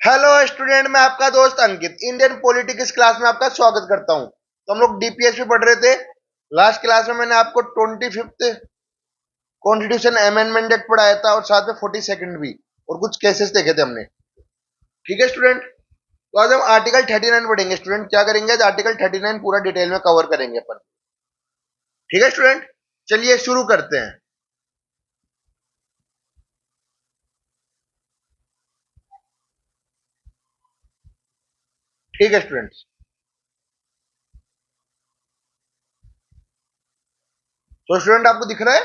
Hello student, मैं आपका दोस्त अंकित इंडियन पॉलिटिक्स क्लास में आपका स्वागत करता हूं। तो हम लोग डीपीएसपी पढ़ रहे थे। लास्ट क्लास में मैंने आपको 25th कॉन्स्टिट्यूशन अमेंडमेंट एक्ट पढ़ाया था और साथ में 42nd भी, और कुछ केसेस देखे थे हमने। ठीक है स्टूडेंट, तो आज हम आर्टिकल 39 पढ़ेंगे। स्टूडेंट क्या करेंगे, आज आर्टिकल 39 पूरा डिटेल में कवर करेंगे अपन। ठीक है स्टूडेंट, चलिए शुरू करते हैं। ठीक है स्टूडेंट्स, तो स्टूडेंट आपको दिख रहा है।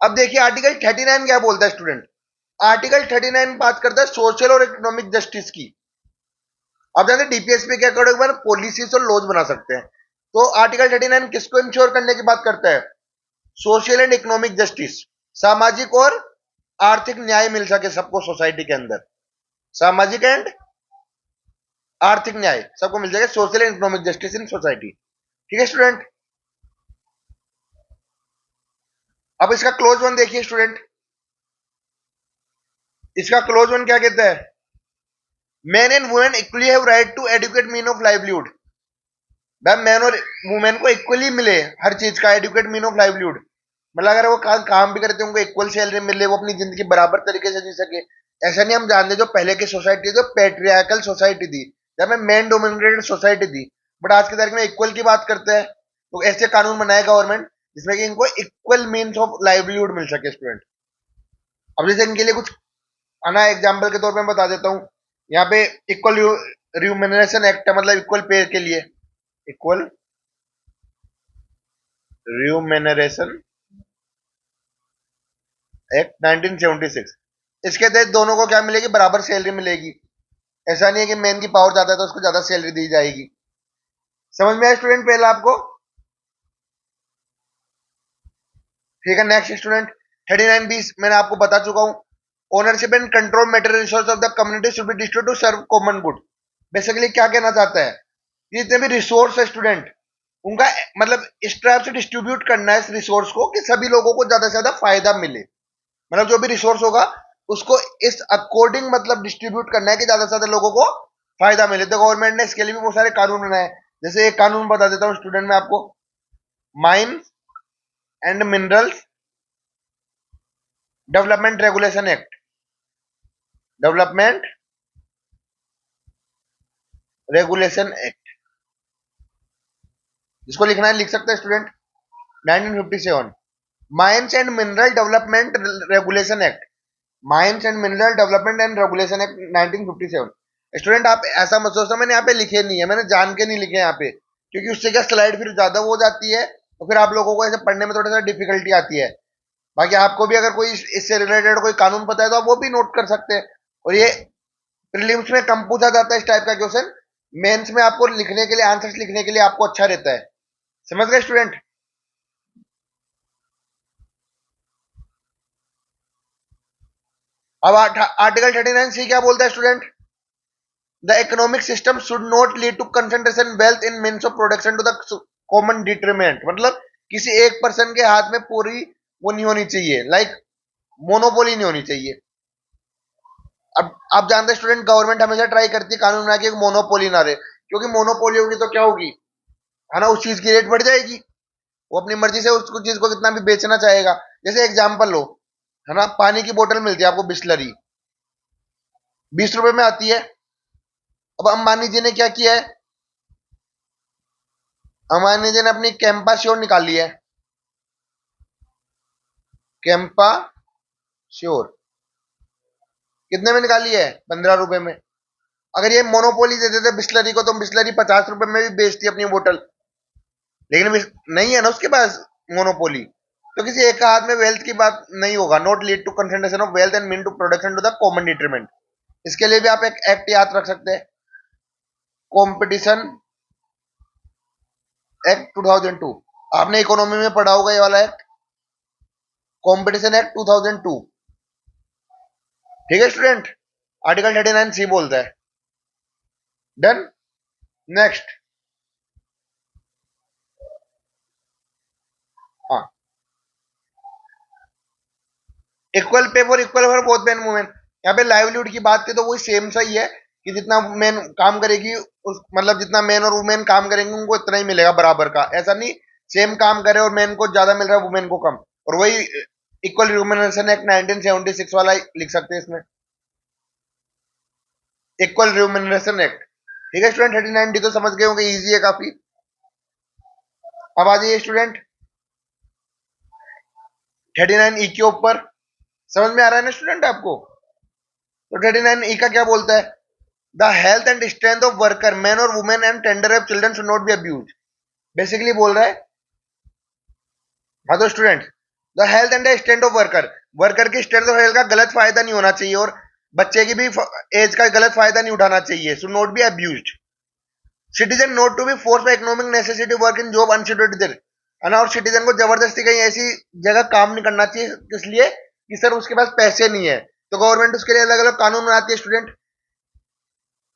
अब देखिए आर्टिकल 39 क्या बोलता है स्टूडेंट। आर्टिकल 39 बात करता है सोशल और इकोनॉमिक जस्टिस की। आप जानते हैं डीपीएसपी के अकॉर्डिंग पॉलिसीज और लॉज बना सकते हैं। तो आर्टिकल 39 किसको इंश्योर करने की बात करता है? सोशल एंड इकोनॉमिक जस्टिस, सामाजिक और आर्थिक न्याय मिल सके सबको सोसाइटी के अंदर। सामाजिक एंड आर्थिक न्याय सबको मिल जाएगा, social and economic justice in society. ठीक है स्टूडेंट, अब इसका क्लोज वन देखिए स्टूडेंट। इसका क्लोज वन क्या कहता है? Man and women equally have right to adequate mean of livelihood. भाई मैन और वुमेन को इक्वली मिले हर चीज का एडुकेट मीन ऑफ लाइवलीहुड। मतलब अगर वो काम भी करते हैं उनको इक्वल सैलरी मिले, वो अपनी जिंदगी बराबर तरीके से जी सके। ऐसा नहीं हम जानते, जो पहले की सोसाइटी जो पेट्रियार्कल सोसाइटी थी, जब में मैन डोमिनेटेड सोसाइटी थी, बट आज की तारीख में इक्वल की बात करते हैं। तो ऐसे कानून बनाए गवर्नमेंट जिसमें कि इनको इक्वल मीन्स ऑफ लाइवलीहुड मिल सके स्टूडेंट। अब जैसे इनके लिए कुछ आना एग्जाम्पल के तौर पर मैं बता देता हूँ। यहाँ पे इक्वल रिम्यूनरेशन एक्ट है, मतलब इक्वल पे के लिए। Equal remuneration act 1976। इसके तहत दोनों को क्या मिलेगी? बराबर सैलरी मिलेगी। ऐसा नहीं है कि मैन की पावर ज्यादा है तो उसको ज्यादा सैलरी दी जाएगी। समझ में आया स्टूडेंट पहला आपको? ठीक है, नेक्स्ट स्टूडेंट 39 बी मैंने आपको बता चुका हूं। Ownership and control material resource of the community should be distributed to serve common good. Basically क्या कहना चाहता है? ये जितने भी रिसोर्स है स्टूडेंट, उनका मतलब इस तरह से डिस्ट्रीब्यूट करना है इस रिसोर्स को कि सभी लोगों को ज्यादा से ज्यादा फायदा मिले। मतलब जो भी रिसोर्स होगा उसको इस अकॉर्डिंग मतलब डिस्ट्रीब्यूट करना है कि ज्यादा से ज्यादा लोगों को फायदा मिले। तो गवर्नमेंट ने इसके लिए भी बहुत सारे कानून बनाए। जैसे एक कानून बता देता हूँ स्टूडेंट में आपको, mines and minerals development regulation act. Development regulation act, जिसको लिखना है लिख सकते हैं student. 1957 mines and mineral development regulation act. Mines and mineral development and regulation act 1957। Student आप ऐसा मत सोचना मैंने यहाँ पे लिखे नहीं है, मैंने जान के नहीं लिखे यहाँ पे, क्योंकि उससे क्या स्लाइड फिर ज्यादा हो जाती है तो फिर आप लोगों को ऐसे पढ़ने में थोड़ा सा डिफिकल्टी आती है। बाकी आपको भी अगर कोई इससे रिलेटेड कोई कानून पता है तो आप वो भी नोट कर सकते हैं। और ये प्रीलिम्स में कम पूछा जाता है इस टाइप का क्वेश्चन। मेंस में आपको लिखने के लिए, आंसर्स लिखने के लिए आपको अच्छा रहता है। समझ गए स्टूडेंट? अब आर्टिकल 39 सी क्या बोलता है student? The economic system should not lead to concentration wealth in means of production to the common detriment. मतलब किसी एक पर्सन के हाथ में पूरी वो नहीं होनी चाहिए, लाइक मोनोपोली नहीं होनी चाहिए। अब आप जानते हैं स्टूडेंट, गवर्नमेंट हमेशा ट्राई करती है कानून बना के मोनोपोली ना रहे, क्योंकि मोनोपोली होगी तो क्या होगी, है ना, उस चीज की रेट बढ़ जाएगी। वो अपनी मर्जी से उस चीज को कितना भी बेचना चाहेगा। जैसे एग्जाम्पल लो, है ना, पानी की बोतल मिलती है आपको बिस्लरी, 20 रुपए में आती है। अब अंबानी जी ने क्या किया है? अंबानी जी ने अपनी कैंपा श्योर निकाली है। कैंपा श्योर कितने में निकाली है? 15 रुपए में। अगर ये मोनोपोली दे देते बिस्लरी को तो बिस्लरी 50 रुपए में भी बेचती अपनी बोतल। लेकिन नहीं है ना उसके पास मोनोपोली। तो किसी एक हाथ में वेल्थ की बात नहीं होगा। Not lead to concentration of wealth and mean to production to the common detriment. इसके लिए भी आप एक एक्ट याद रख सकते हैं, कॉम्पिटिशन एक्ट 2002। आपने इकोनॉमी में पढ़ा होगा ये वाला एक्ट, कॉम्पिटिशन एक्ट 2002। ठीक है स्टूडेंट, आर्टिकल 39 सी बोलता है। Done, next. हाँ, equal pay for equal for both man women. यहाँ पे लाइवलीहुड की बात की तो वही सेम सा ही है कि जितना मेन काम करेगी उस मतलब जितना मेन और वुमेन काम करेंगे उनको इतना ही मिलेगा बराबर का, ऐसा नहीं सेम काम करे और मेन को ज्यादा मिल रहा है वुमेन को कम। और वही इक्वल रिम्यूनरेशन एक्ट 1976 वाला लिख सकते हैं इसमें, इक्वल रिम्यूनरेशन एक्ट। ठीक है स्टूडेंट, 39 डी तो समझ गए होंगे, इजी है काफी। अब आ जाइए स्टूडेंट 39 ई के ऊपर, समझ में आ रहा है ना स्टूडेंट आपको? तो 39 ई का क्या बोलता है? The health and strength of worker man और women and tender of children should not be abuse. Basically बोल रहा है, हाँ तो student, the health and strength of worker, worker की स्ट्रेंथ और हेल्थ का गलत फायदा नहीं होना चाहिए और बच्चे की भी एज का गलत फायदा नहीं उठाना चाहिए, should not be abused. Citizen not to be force by economic necessity work in job unsecured, है ना। और सिटीजन को जबरदस्ती कहीं ऐसी जगह काम नहीं करना चाहिए इसलिए कि सर उसके पास पैसे नहीं है, तो गवर्नमेंट उसके लिए अलग अलग कानून बनाती है स्टूडेंट,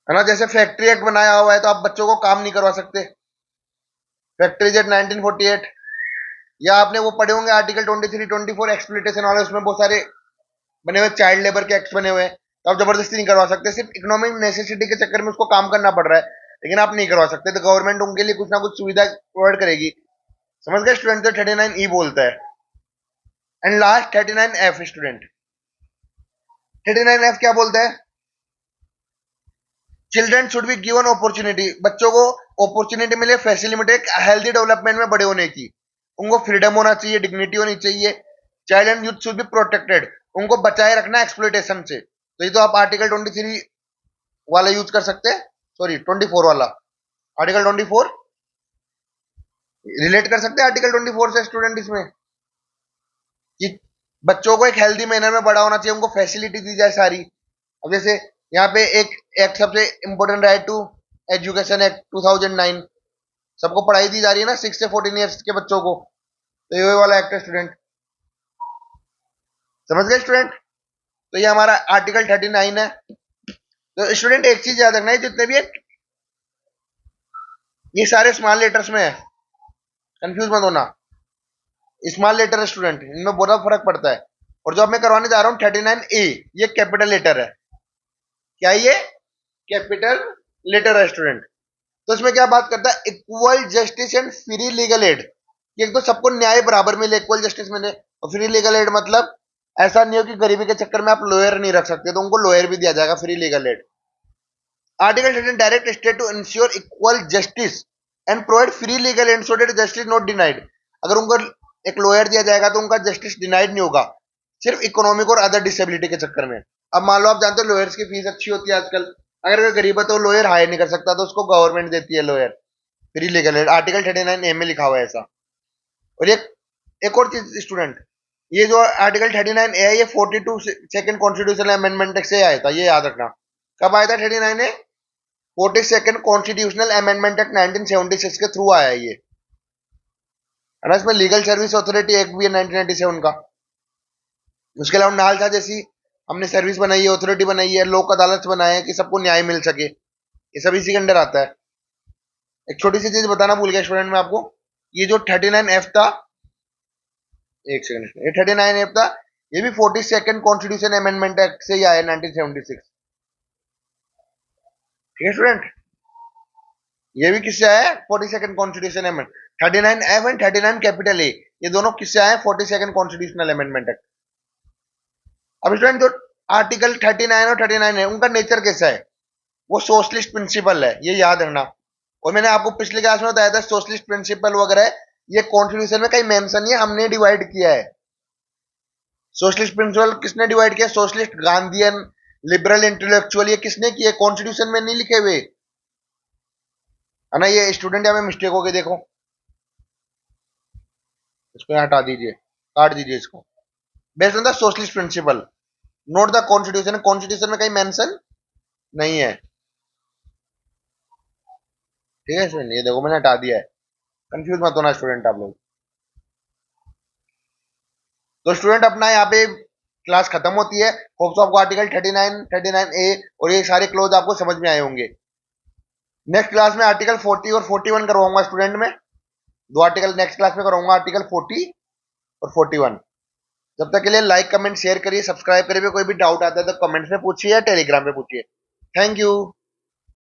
है ना। जैसे फैक्ट्री एक्ट बनाया हुआ है तो आप बच्चों को काम नहीं करवा सकते, फैक्ट्रीज एक्ट 1948। या आपने वो पढ़े होंगे आर्टिकल 23 24 एक्सप्लॉइटेशन वाले, उसमें बहुत सारे बने हुए चाइल्ड लेबर के एक्ट बने हुए हैं, तो आप जबरदस्ती नहीं करवा सकते, सिर्फ इकोनॉमिक नेसेसिटी के चक्कर में उसको काम करना पड़ रहा है लेकिन आप नहीं करवा सकते, तो गवर्नमेंट उनके लिए कुछ ना कुछ सुविधा प्रोवाइड करेगी। समझ गए स्टूडेंट? तो 39 ई बोलता है। And last 39 F student, 39 F क्या बोलता है? Children should be given opportunity, बच्चों को अपॉर्चुनिटी मिले, फैसिलिटी मिले हेल्थी डेवलपमेंट में बड़े होने की, उनको फ्रीडम होना चाहिए, डिग्निटी होनी चाहिए। Child and youth should be protected, उनको बचाए रखना एक्सप्लॉइटेशन से। तो ये तो आप आर्टिकल 23 वाला यूज कर सकते हैं, सॉरी 24 वाला, आर्टिकल 24 रिलेट कर सकते हैं आर्टिकल 24 से स्टूडेंट, इसमें कि बच्चों को एक हेल्दी मैनर में बड़ा होना चाहिए, उनको फैसिलिटी दी जाए सारी। अब जैसे यहाँ पे एक एक्ट सबसे important, right to education act 2009, सबको पढ़ाई दी जा रही है ना 6 से 14 ईयर्स के बच्चों को, तो ये वाला एक्ट है स्टूडेंट। समझ गए स्टूडेंट? तो ये हमारा आर्टिकल 39 है। तो स्टूडेंट एक चीज याद रखना है, जितने भी है ये सारे स्मॉल लेटर्स में है, कंफ्यूज मत होना, स्मॉल लेटर है स्टूडेंट, इनमें बहुत फर्क पड़ता है। और जो अब मैं करवाने जा रहा हूँ 39 ए, ये कैपिटल लेटर है। क्या ये कैपिटल लेटर है स्टूडेंट? तो इसमें क्या बात करता है? Equal justice and free legal add, एक तो सबको न्याय बराबर मिले, इक्वल जस्टिस मिले, और फ्री लीगल एड मतलब ऐसा नहीं हो कि गरीबी के चक्कर में आप लॉयर नहीं रख सकते, तो उनको लॉयर भी दिया जाएगा, free legal aid. Article 13 direct state to ensure equal justice and provide free legal aid so that justice not denied, अगर उनको एक लॉयर दिया जाएगा तो उनका जस्टिस डिनाइड नहीं होगा, सिर्फ इकोनॉमिक और अदर डिसेबिलिटी के चक्कर में। अब मान लो आप जानते हो लॉयर्स की फीस अच्छी होती है आजकल, अगर कोई गरीब है तो लॉयर हायर नहीं कर सकता, तो उसको गवर्नमेंट देती है lawyer, free legal aid, article 39 ए में लिखा हुआ है ऐसा। और एक और चीज स्टूडेंट, ये जो आर्टिकल 39 ए है ये 42 सेकंड कॉन्स्टिट्यूशनल अमेंडमेंट से आया था, ये याद रखना। कब आया था 39 ए? 42nd कॉन्स्टिट्यूशनल अमेंडमेंट एक्ट 1976 के थ्रू आया है ये, है ना। इसमें लीगल सर्विस अथॉरिटी एक्ट भी है 1997 का। उसके अलावा नालसा जैसी हमने सर्विस बनाई है, अथॉरिटी बनाई है, लोक अदालत बनाए हैं कि सबको न्याय मिल सके, ये सब इसी के अंडर आता है। एक छोटी सी चीज बताना भूल गया स्टूडेंट में आपको, ये जो 39 एफ था, एक सेकंड, ये 39 एफ था, ये भी 42nd कॉन्स्टिट्यूशन अमेंडमेंट एक्ट से ही आया 1976। ठीक है स्टूडेंट, ये भी किससे आया है? 42nd constitution amendment, 39 F and 39 capital A, ये दोनों किससे आए? 42nd constitutional amendment act. अब स्टूडेंट जो आर्टिकल 39 और 39 है उनका नेचर कैसा है? वो सोशलिस्ट प्रिंसिपल है, ये याद रखना। और मैंने आपको पिछले क्लास में बताया था सोशलिस्ट प्रिंसिपल वगैरह ये कॉन्स्टिट्यूशन में कहीं मेंशन नहीं है, हमने डिवाइड किया है। सोशलिस्ट प्रिंसिपल किसने डिवाइड किया? सोशलिस्ट, गांधीयन, लिबरल, इंटेलेक्चुअल, ये किसने किए? कॉन्स्टिट्यूशन में नहीं लिखे हुए, है ना। ये स्टूडेंट यहाँ में मिस्टेक हो गई, देखो इसको हटा दीजिए, काट दीजिए इसको। Based on the socialist principle note the constitution, constitution में कहीं मेंशन नहीं है, ठीक है स्टूडेंट। ये देखो मैंने हटा दिया है, कंफ्यूज मत होना स्टूडेंट आप लोग। तो स्टूडेंट अपना यहाँ पे क्लास खत्म होती है। होप्स आपको आर्टिकल 39, 39 ए और ये सारे क्लोज आपको समझ में आए होंगे। नेक्स्ट क्लास में आर्टिकल 40 और 41 करवाऊंगा स्टूडेंट में, दो आर्टिकल नेक्स्ट क्लास में कराऊंगा, आर्टिकल 40 और 41। जब तक के लिए लाइक कमेंट शेयर करिए, सब्सक्राइब करिए। कोई भी डाउट आता है तो कमेंट्स में पूछिए या टेलीग्राम पे पूछिए। Thank you.